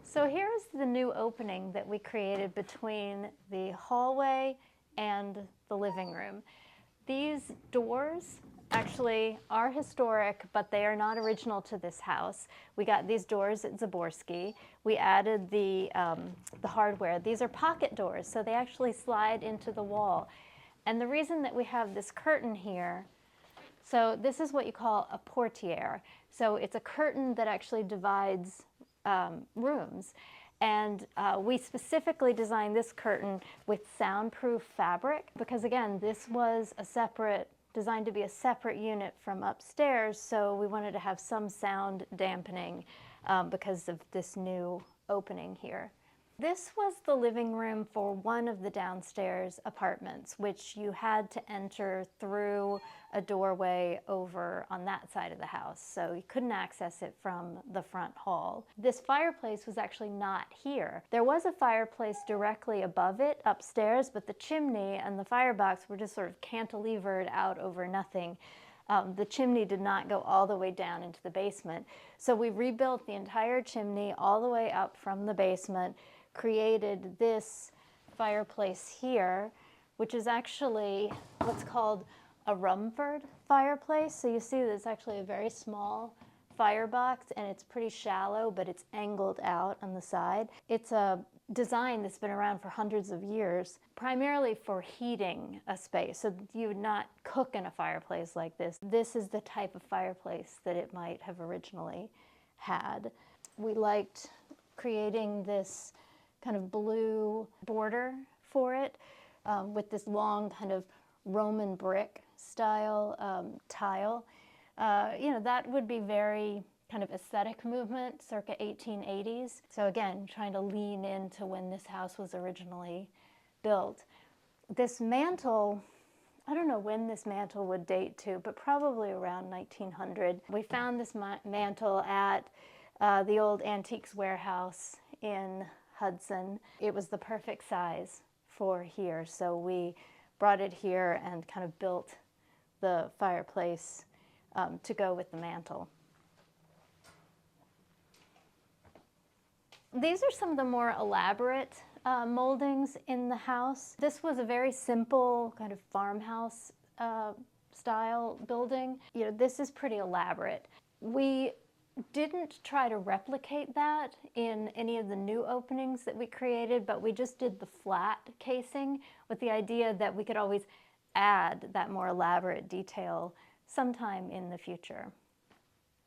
So here's the new opening that we created between the hallway and the living room. These doors actually are historic, but they are not original to this house. We got these doors at Zaborski. We added the hardware. These are pocket doors, so they actually slide into the wall. And the reason that we have this curtain here, so this is what you call a portiere. So it's a curtain that actually divides rooms. And we specifically designed this curtain with soundproof fabric because, again, this was designed to be a separate unit from upstairs, so we wanted to have some sound dampening because of this new opening here. This was the living room for one of the downstairs apartments, which you had to enter through a doorway over on that side of the house, so you couldn't access it from the front hall. This fireplace was actually not here. There was a fireplace directly above it upstairs, but the chimney and the firebox were just sort of cantilevered out over nothing. The chimney did not go all the way down into the basement. So we rebuilt the entire chimney all the way up from the basement, created this fireplace here, which is actually what's called a Rumford fireplace. So you see it's actually a very small firebox, and it's pretty shallow, but it's angled out on the side. It's a design that's been around for hundreds of years, primarily for heating a space. So you would not cook in a fireplace like this. This is the type of fireplace that it might have originally had. We liked creating this kind of blue border for it with this long kind of Roman brick style tile. That would be very kind of aesthetic movement, circa 1880s. So again, trying to lean into when this house was originally built. This mantle, I don't know when this mantle would date to, but probably around 1900. We found this mantle at the old Antiques Warehouse in Hudson. It was the perfect size for here, so we brought it here and kind of built the fireplace to go with the mantle. These are some of the more elaborate moldings in the house. This was a very simple kind of farmhouse style building. This is pretty elaborate. We didn't try to replicate that in any of the new openings that we created, but we just did the flat casing with the idea that we could always add that more elaborate detail sometime in the future.